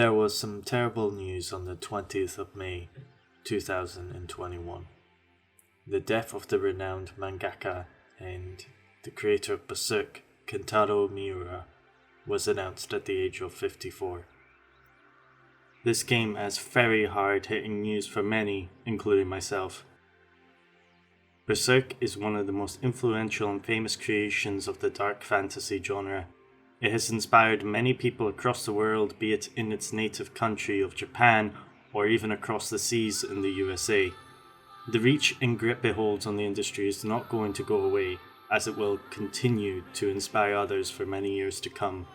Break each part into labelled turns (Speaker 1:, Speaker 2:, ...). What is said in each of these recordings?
Speaker 1: There was some terrible news on the 20th of May, 2021. The death of the renowned mangaka and the creator of Berserk, Kentaro Miura, was announced at the age of 54. This came as very hard-hitting news for many, including myself. Berserk is one of the most influential and famous creations of the dark fantasy genre. It has inspired many people across the world, be it in its native country of Japan or even across the seas in the USA. The reach and grip it holds on the industry is not going to go away, as it will continue to inspire others for many years to come.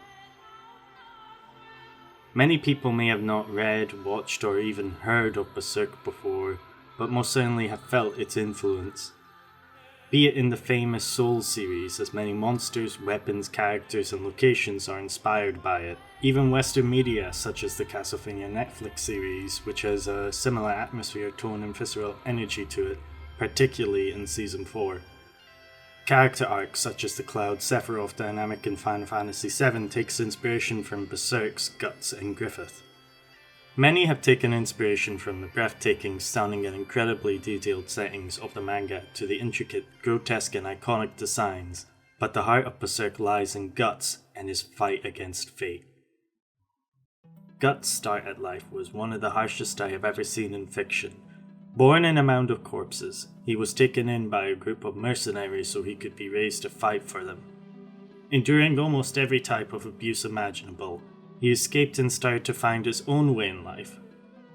Speaker 1: Many people may have not read, watched, or even heard of Berserk before, but most certainly have felt its influence. Be it in the famous Soul series, as many monsters, weapons, characters, and locations are inspired by it. Even Western media, such as the Castlevania Netflix series, which has a similar atmosphere, tone, and visceral energy to it, particularly in Season 4. Character arcs such as the Cloud Sephiroth dynamic in Final Fantasy VII takes inspiration from Berserk's Guts and Griffith. Many have taken inspiration from the breathtaking, stunning, and incredibly detailed settings of the manga to the intricate, grotesque, and iconic designs, but the heart of Berserk lies in Guts and his fight against fate. Guts' start at life was one of the harshest I have ever seen in fiction. Born in a mound of corpses, he was taken in by a group of mercenaries so he could be raised to fight for them. Enduring almost every type of abuse imaginable, he escaped and started to find his own way in life.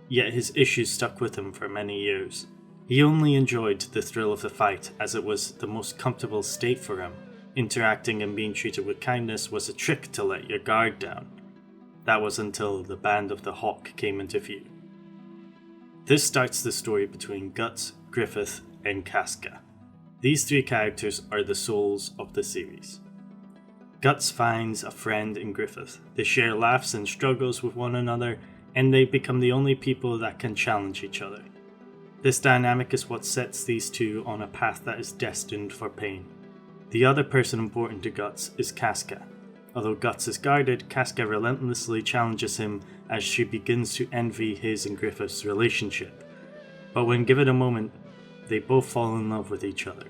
Speaker 1: Yet his issues stuck with him for many years. He only enjoyed the thrill of the fight, as it was the most comfortable state for him. Interacting and being treated with kindness was a trick to let your guard down. That was until the Band of the Hawk came into view. This starts the story between Guts, Griffith, and Casca. These three characters are the souls of the series. Guts finds a friend in Griffith. They share laughs and struggles with one another, and they become the only people that can challenge each other. This dynamic is what sets these two on a path that is destined for pain. The other person important to Guts is Casca. Although Guts is guarded, Casca relentlessly challenges him as she begins to envy his and Griffith's relationship. But when given a moment, they both fall in love with each other.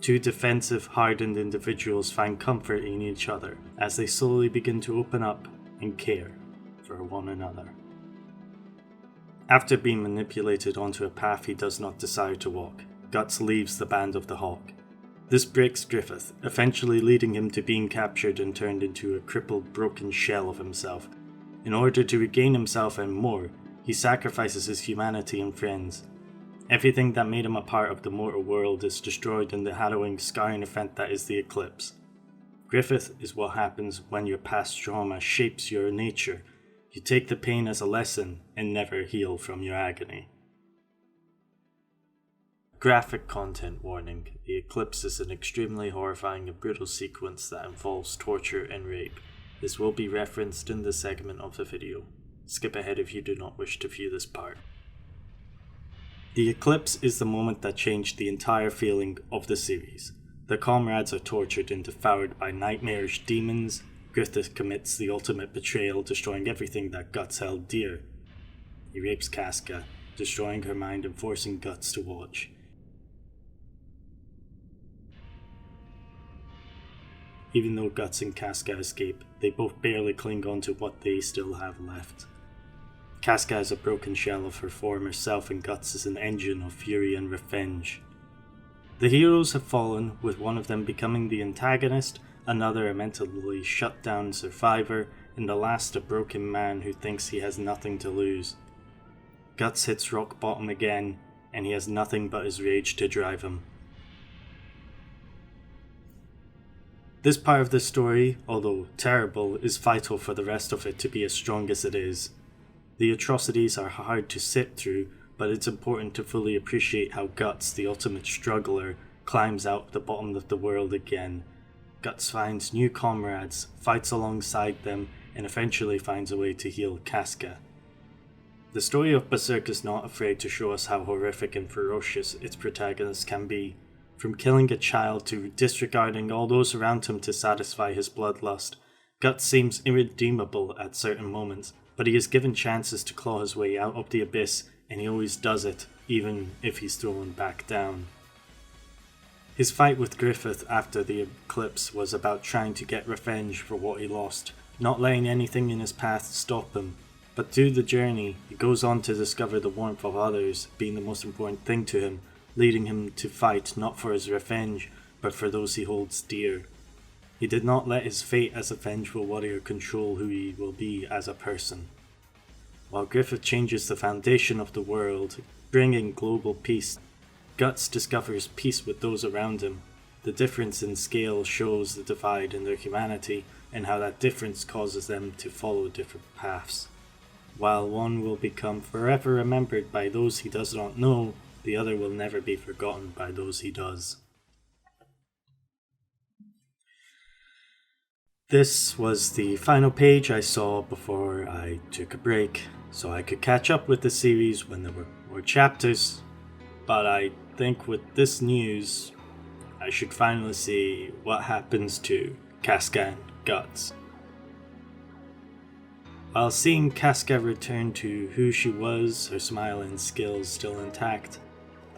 Speaker 1: Two defensive, hardened individuals find comfort in each other as they slowly begin to open up and care for one another. After being manipulated onto a path he does not desire to walk, Guts leaves the Band of the Hawk. This breaks Griffith, eventually leading him to being captured and turned into a crippled, broken shell of himself. In order to regain himself and more, he sacrifices his humanity and friends. Everything that made him a part of the mortal world is destroyed in the harrowing, scarring event that is the Eclipse. Griffith is what happens when your past trauma shapes your nature. You take the pain as a lesson and never heal from your agony. Graphic content warning. The Eclipse is an extremely horrifying and brutal sequence that involves torture and rape. This will be referenced in this segment of the video. Skip ahead if you do not wish to view this part. The Eclipse is the moment that changed the entire feeling of the series. The comrades are tortured and devoured by nightmarish demons. Griffith commits the ultimate betrayal, destroying everything that Guts held dear. He rapes Casca, destroying her mind and forcing Guts to watch. Even though Guts and Casca escape, they both barely cling on to what they still have left. Casca is a broken shell of her former self and Guts is an engine of fury and revenge. The heroes have fallen, with one of them becoming the antagonist, another a mentally shut down survivor, and the last a broken man who thinks he has nothing to lose. Guts hits rock bottom again, and he has nothing but his rage to drive him. This part of the story, although terrible, is vital for the rest of it to be as strong as it is. The atrocities are hard to sit through, but it's important to fully appreciate how Guts, the ultimate struggler, climbs out the bottom of the world again. Guts finds new comrades, fights alongside them, and eventually finds a way to heal Casca. The story of Berserk is not afraid to show us how horrific and ferocious its protagonist can be. From killing a child to disregarding all those around him to satisfy his bloodlust, Guts seems irredeemable at certain moments, but he is given chances to claw his way out of the abyss, and he always does it, even if he's thrown back down. His fight with Griffith after the eclipse was about trying to get revenge for what he lost, not letting anything in his path stop him. But through the journey, he goes on to discover the warmth of others being the most important thing to him, leading him to fight not for his revenge, but for those he holds dear. He did not let his fate as a vengeful warrior control who he will be as a person. While Griffith changes the foundation of the world, bringing global peace, Guts discovers peace with those around him. The difference in scale shows the divide in their humanity, and how that difference causes them to follow different paths. While one will become forever remembered by those he does not know, the other will never be forgotten by those he does. This was the final page I saw before I took a break, so I could catch up with the series when there were more chapters, but I think with this news, I should finally see what happens to Casca and Guts. While seeing Casca return to who she was, her smile and skills still intact,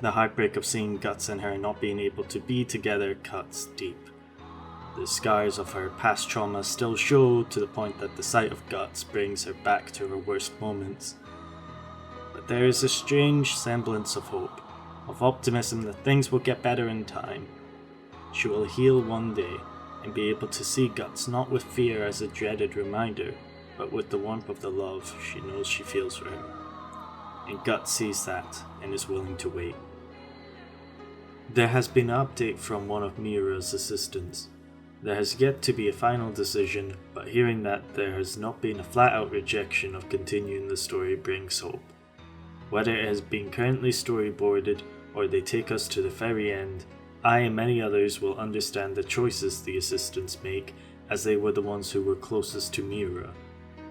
Speaker 1: the heartbreak of seeing Guts and her not being able to be together cuts deep. The scars of her past trauma still show, to the point that the sight of Guts brings her back to her worst moments. But there is a strange semblance of hope, of optimism that things will get better in time. She will heal one day and be able to see Guts not with fear as a dreaded reminder, but with the warmth of the love she knows she feels for him. And Guts sees that and is willing to wait. There has been an update from one of Miura's assistants. There has yet to be a final decision, but hearing that there has not been a flat-out rejection of continuing the story brings hope. Whether it has been currently storyboarded or they take us to the very end, I and many others will understand the choices the assistants make, as they were the ones who were closest to Miura,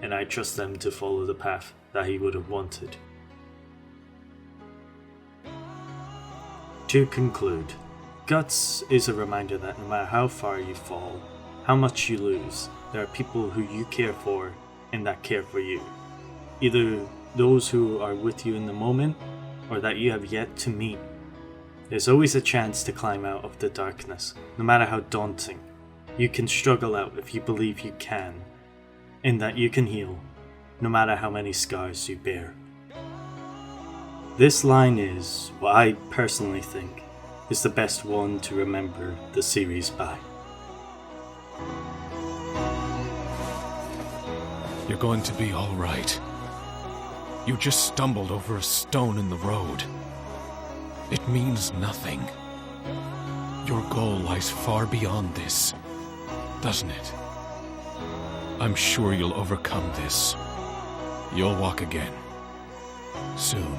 Speaker 1: and I trust them to follow the path that he would have wanted. To conclude, Guts is a reminder that no matter how far you fall, how much you lose, there are people who you care for and that care for you. Either those who are with you in the moment, or that you have yet to meet. There's always a chance to climb out of the darkness, no matter how daunting. You can struggle out if you believe you can, and that you can heal, no matter how many scars you bear. This line is, what I personally think, is the best one to remember the series by.
Speaker 2: You're going to be all right. You just stumbled over a stone in the road. It means nothing. Your goal lies far beyond this, doesn't it? I'm sure you'll overcome this. You'll walk again. Soon.